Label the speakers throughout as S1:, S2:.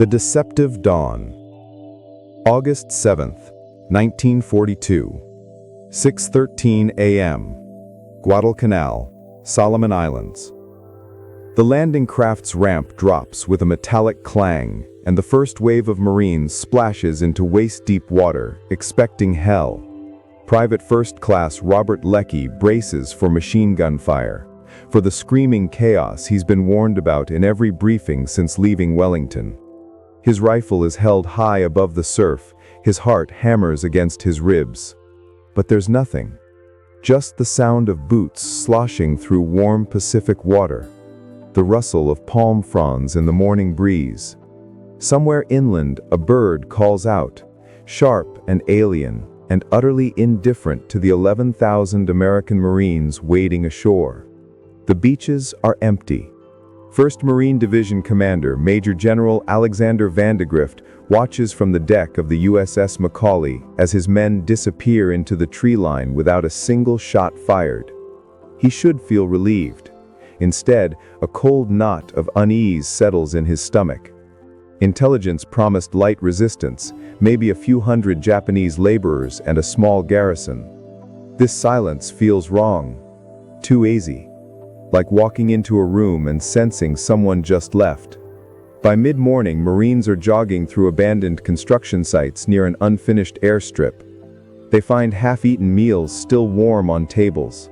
S1: The Deceptive Dawn. August 7th, 1942. 6:13 a.m. Guadalcanal, Solomon Islands. The landing craft's ramp drops with a metallic clang, and the first wave of Marines splashes into waist-deep water, expecting hell. Private First Class Robert Leckie braces for machine gun fire, for the screaming chaos he's been warned about in every briefing since leaving Wellington. His rifle is held high above the surf, his heart hammers against his ribs. But there's nothing. Just the sound of boots sloshing through warm Pacific water, the rustle of palm fronds in the morning breeze. Somewhere inland, a bird calls out, sharp and alien, and utterly indifferent to the 11,000 American Marines wading ashore. The beaches are empty. 1st Marine Division Commander Major General Alexander Vandegrift watches from the deck of the USS Macaulay as his men disappear into the tree line without a single shot fired. He should feel relieved. Instead, a cold knot of unease settles in his stomach. Intelligence promised light resistance, maybe a few hundred Japanese laborers and a small garrison. This silence feels wrong. Too easy. Like walking into a room and sensing someone just left. By mid-morning, Marines are jogging through abandoned construction sites near an unfinished airstrip. They find half-eaten meals still warm on tables,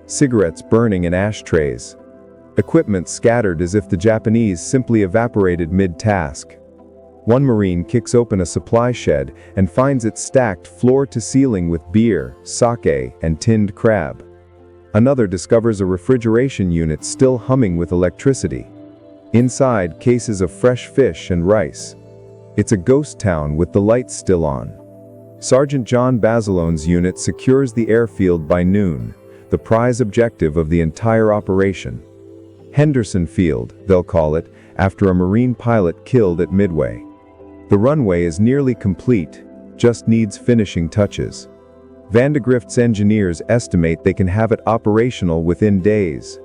S1: cigarettes burning in ashtrays, equipment scattered as if the Japanese simply evaporated mid-task. One Marine kicks open a supply shed and finds it stacked floor to ceiling with beer, sake, and tinned crab. Another discovers a refrigeration unit still humming with electricity. Inside, cases of fresh fish and rice. It's a ghost town with the lights still on. Sergeant John Basilone's unit secures the airfield by noon, the prize objective of the entire operation. Henderson Field, they'll call it, after a Marine pilot killed at Midway. The runway is nearly complete, just needs finishing touches. Vandegrift's engineers estimate they can have it operational within days.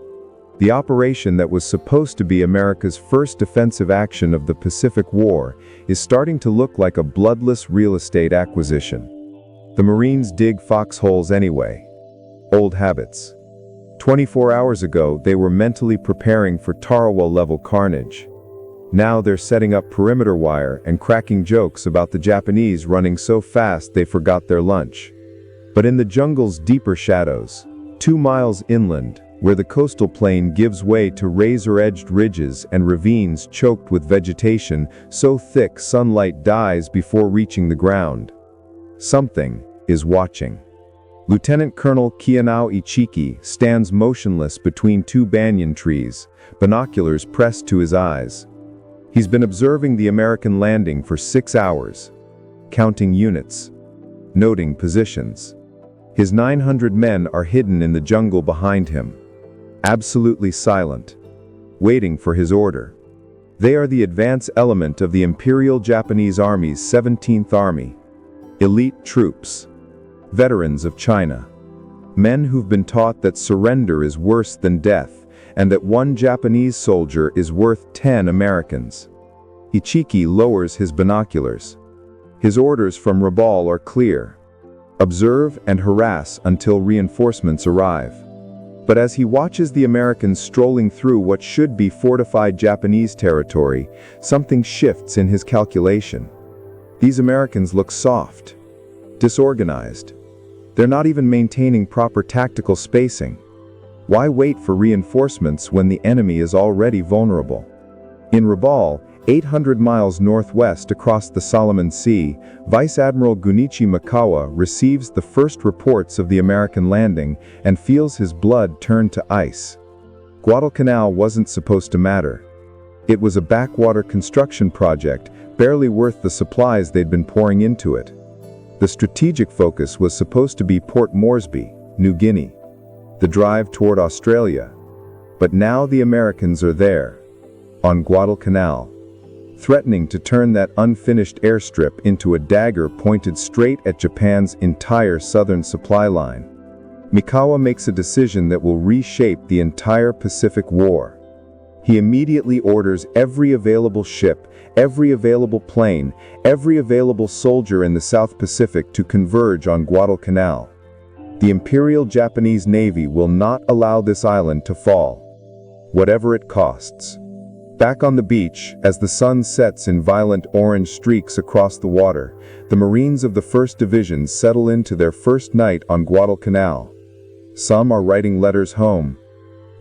S1: The operation that was supposed to be America's first defensive action of the Pacific War is starting to look like a bloodless real estate acquisition. The Marines dig foxholes anyway. Old habits. 24 hours ago, they were mentally preparing for Tarawa-level carnage. Now they're setting up perimeter wire and cracking jokes about the Japanese running so fast they forgot their lunch. But in the jungle's deeper shadows, 2 miles inland, where the coastal plain gives way to razor-edged ridges and ravines choked with vegetation so thick sunlight dies before reaching the ground, something is watching. Lieutenant Colonel Kianao Ichiki stands motionless between 2 banyan trees, binoculars pressed to his eyes. He's been observing the American landing for 6 hours, counting units, noting positions. His 900 men are hidden in the jungle behind him, absolutely silent, waiting for his order. They are the advance element of the Imperial Japanese Army's 17th Army, elite troops, veterans of China, men who've been taught that surrender is worse than death, and that 1 Japanese soldier is worth 10 Americans. Ichiki lowers his binoculars. His orders from Rabaul are clear. Observe and harass until reinforcements arrive. But as he watches the Americans strolling through what should be fortified Japanese territory, something shifts in his calculation. These Americans look soft, disorganized. They're not even maintaining proper tactical spacing. Why wait for reinforcements when the enemy is already vulnerable? In Rabaul, 800 miles northwest across the Solomon Sea, Vice Admiral Gunichi Mikawa receives the first reports of the American landing and feels his blood turn to ice. Guadalcanal wasn't supposed to matter. It was a backwater construction project, barely worth the supplies they'd been pouring into it. The strategic focus was supposed to be Port Moresby, New Guinea, the drive toward Australia. But now the Americans are there, on Guadalcanal, threatening to turn that unfinished airstrip into a dagger pointed straight at Japan's entire southern supply line. Mikawa makes a decision that will reshape the entire Pacific War. He immediately orders every available ship, every available plane, every available soldier in the South Pacific to converge on Guadalcanal. The Imperial Japanese Navy will not allow this island to fall, whatever it costs. Back on the beach, as the sun sets in violent orange streaks across the water, the Marines of the 1st Division settle into their first night on Guadalcanal. Some are writing letters home.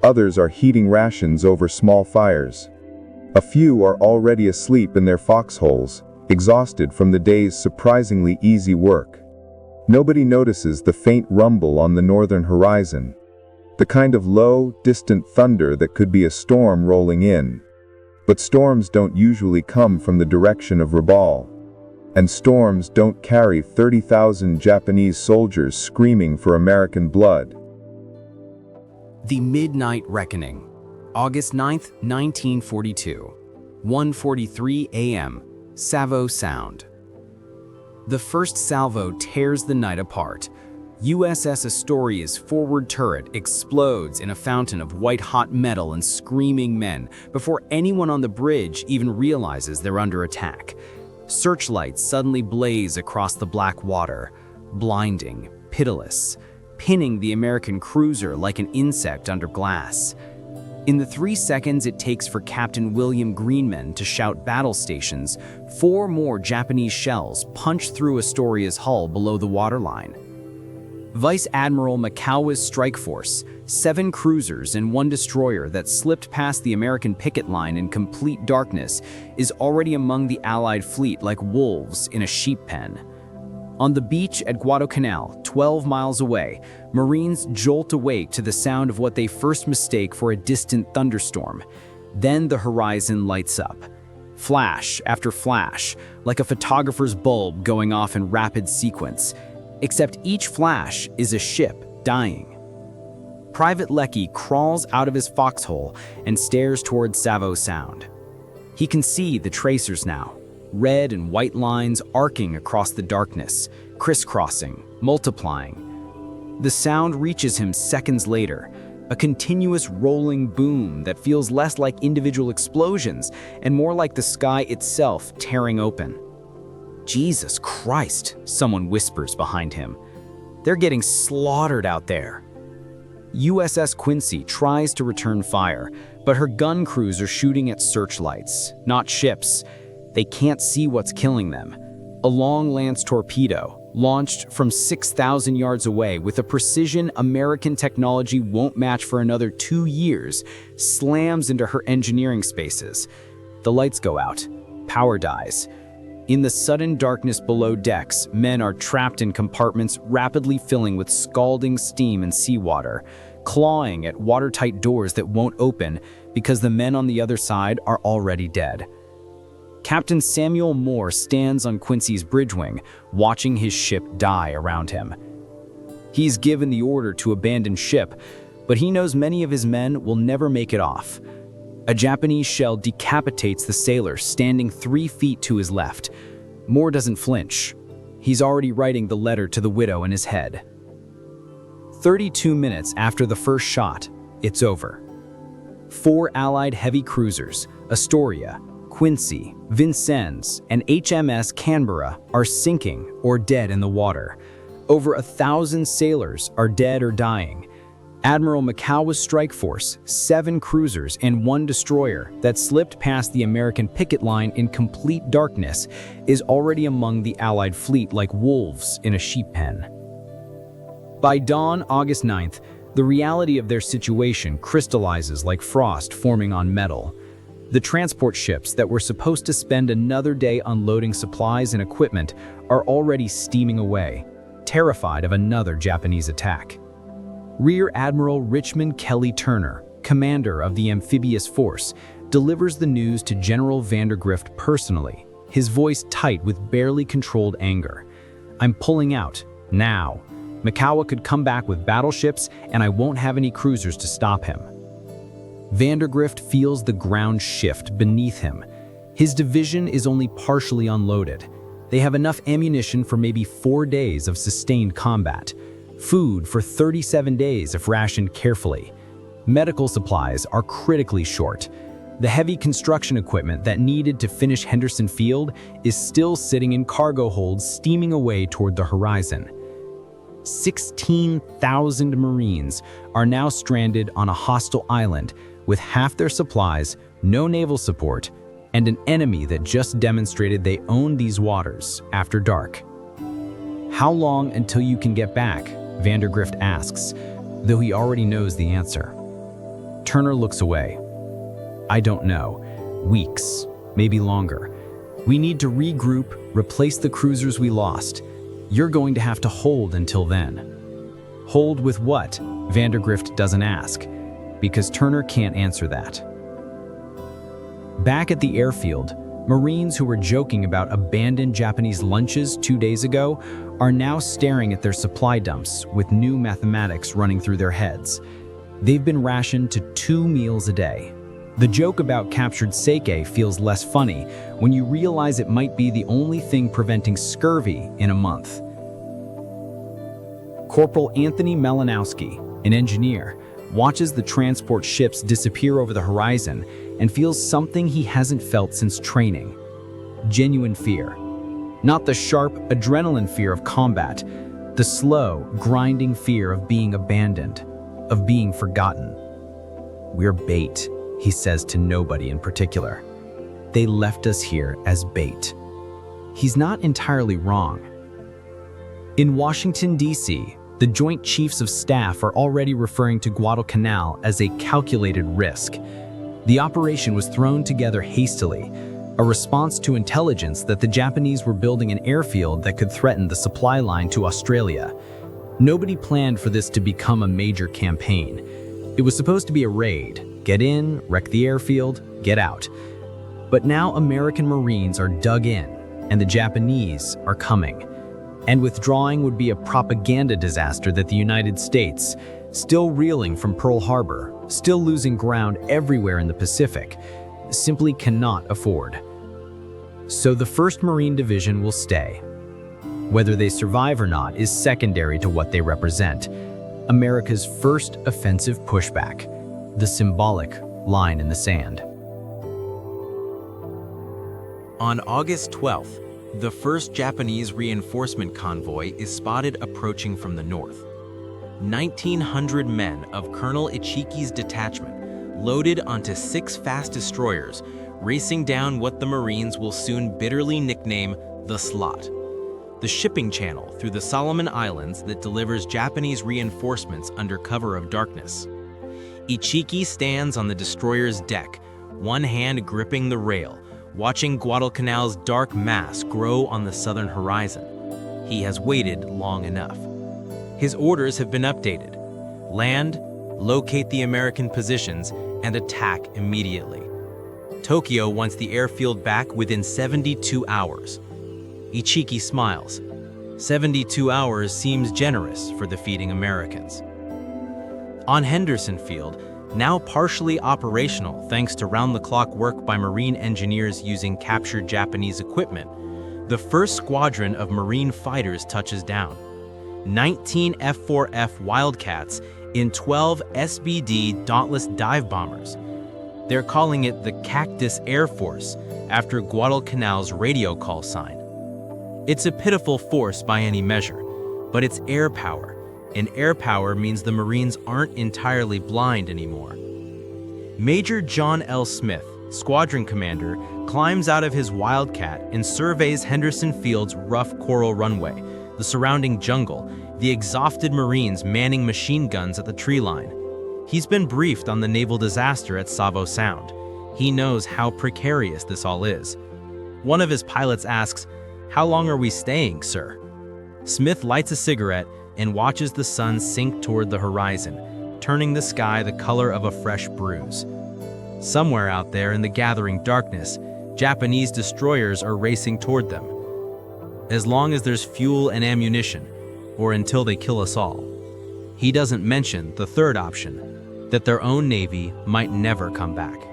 S1: Others are heating rations over small fires. A few are already asleep in their foxholes, exhausted from the day's surprisingly easy work. Nobody notices the faint rumble on the northern horizon, the kind of low, distant thunder that could be a storm rolling in. But storms don't usually come from the direction of Rabaul, and storms don't carry 30,000 Japanese soldiers screaming for American blood.
S2: The Midnight Reckoning, August 9th, 1942, 1:43 a.m., Savo Sound. The first salvo tears the night apart. USS Astoria's forward turret explodes in a fountain of white-hot metal and screaming men before anyone on the bridge even realizes they're under attack. Searchlights suddenly blaze across the black water, blinding, pitiless, pinning the American cruiser like an insect under glass. In the 3 seconds it takes for Captain William Greenman to shout battle stations, 4 more Japanese shells punch through Astoria's hull below the waterline. Vice Admiral Mikawa's strike force, 7 cruisers and 1 destroyer that slipped past the American picket line in complete darkness, is already among the Allied fleet like wolves in a sheep pen. On the beach at Guadalcanal, 12 miles away, Marines jolt awake to the sound of what they first mistake for a distant thunderstorm. Then the horizon lights up. Flash after flash, like a photographer's bulb going off in rapid sequence. Except each flash is a ship dying. Private Leckie crawls out of his foxhole and stares towards Savo Sound. He can see the tracers now, red and white lines arcing across the darkness, crisscrossing, multiplying. The sound reaches him seconds later, a continuous rolling boom that feels less like individual explosions and more like the sky itself tearing open. "Jesus Christ," someone whispers behind him. "They're getting slaughtered out there." USS Quincy tries to return fire, but her gun crews are shooting at searchlights, not ships. They can't see what's killing them. A long-lance torpedo, launched from 6,000 yards away with a precision American technology won't match for another 2 years, slams into her engineering spaces. The lights go out. Power dies. In the sudden darkness below decks, men are trapped in compartments rapidly filling with scalding steam and seawater, clawing at watertight doors that won't open because the men on the other side are already dead. Captain Samuel Moore stands on Quincy's bridgewing, watching his ship die around him. He's given the order to abandon ship, but he knows many of his men will never make it off. A Japanese shell decapitates the sailor standing 3 feet to his left. Moore doesn't flinch. He's already writing the letter to the widow in his head. 32 minutes after the first shot, it's over. 4 Allied heavy cruisers, Astoria, Quincy, Vincennes, and HMS Canberra, are sinking or dead in the water. Over 1,000 sailors are dead or dying. Admiral Mikawa's strike force, 7 cruisers and 1 destroyer that slipped past the American picket line in complete darkness, is already among the Allied fleet like wolves in a sheep pen. By dawn, August 9th, the reality of their situation crystallizes like frost forming on metal. The transport ships that were supposed to spend another day unloading supplies and equipment are already steaming away, terrified of another Japanese attack. Rear Admiral Richmond Kelly Turner, commander of the amphibious force, delivers the news to General Vandergrift personally, his voice tight with barely controlled anger. "I'm pulling out, now. Mikawa could come back with battleships, and I won't have any cruisers to stop him." Vandergrift feels the ground shift beneath him. His division is only partially unloaded. They have enough ammunition for maybe 4 days of sustained combat. Food for 37 days if rationed carefully. Medical supplies are critically short. The heavy construction equipment that needed to finish Henderson Field is still sitting in cargo holds steaming away toward the horizon. 16,000 Marines are now stranded on a hostile island with half their supplies, no naval support, and an enemy that just demonstrated they own these waters after dark. How long until you can get back? Vandergrift asks, though he already knows the answer. Turner looks away. I don't know. Weeks, maybe longer. We need to regroup, replace the cruisers we lost. You're going to have to hold until then. Hold with what? Vandergrift doesn't ask, because Turner can't answer that. Back at the airfield, Marines who were joking about abandoned Japanese lunches 2 days ago are now staring at their supply dumps with new mathematics running through their heads. They've been rationed to 2 meals a day. The joke about captured sake feels less funny when you realize it might be the only thing preventing scurvy in a month. Corporal Anthony Malinowski, an engineer, watches the transport ships disappear over the horizon and feels something he hasn't felt since training. Genuine fear. Not the sharp adrenaline fear of combat, the slow, grinding fear of being abandoned, of being forgotten. We're bait, he says to nobody in particular. They left us here as bait. He's not entirely wrong. In Washington, D.C., the Joint Chiefs of Staff are already referring to Guadalcanal as a calculated risk. The operation was thrown together hastily, a response to intelligence that the Japanese were building an airfield that could threaten the supply line to Australia. Nobody planned for this to become a major campaign. It was supposed to be a raid. Get in, wreck the airfield, get out. But now American Marines are dug in, and the Japanese are coming. And withdrawing would be a propaganda disaster that the United States, still reeling from Pearl Harbor, still losing ground everywhere in the Pacific, simply cannot afford. So the 1st Marine Division will stay. Whether they survive or not is secondary to what they represent. America's first offensive pushback, the symbolic line in the sand.
S3: On August 12th, the first Japanese reinforcement convoy is spotted approaching from the north. 1,900 men of Colonel Ichiki's detachment, loaded onto 6 fast destroyers, racing down what the Marines will soon bitterly nickname the Slot, the shipping channel through the Solomon Islands that delivers Japanese reinforcements under cover of darkness. Ichiki stands on the destroyer's deck, one hand gripping the rail, watching Guadalcanal's dark mass grow on the southern horizon. He has waited long enough. His orders have been updated. Land, locate the American positions, and attack immediately. Tokyo wants the airfield back within 72 hours. Ichiki smiles. 72 hours seems generous for defeating Americans. On Henderson Field, now partially operational thanks to round-the-clock work by Marine engineers using captured Japanese equipment, the 1st Squadron of Marine fighters touches down. 19 F-4F Wildcats in 12 SBD Dauntless dive bombers. They're calling it the Cactus Air Force after Guadalcanal's radio call sign. It's a pitiful force by any measure, but it's air power. And air power means the Marines aren't entirely blind anymore. Major John L. Smith, squadron commander, climbs out of his Wildcat and surveys Henderson Field's rough coral runway, the surrounding jungle, the exhausted Marines manning machine guns at the tree line. He's been briefed on the naval disaster at Savo Sound. He knows how precarious this all is. One of his pilots asks, "How long are we staying, sir?" Smith lights a cigarette and watches the sun sink toward the horizon, turning the sky the color of a fresh bruise. Somewhere out there in the gathering darkness, Japanese destroyers are racing toward them. As long as there's fuel and ammunition, or until they kill us all. He doesn't mention the third option, that their own navy might never come back.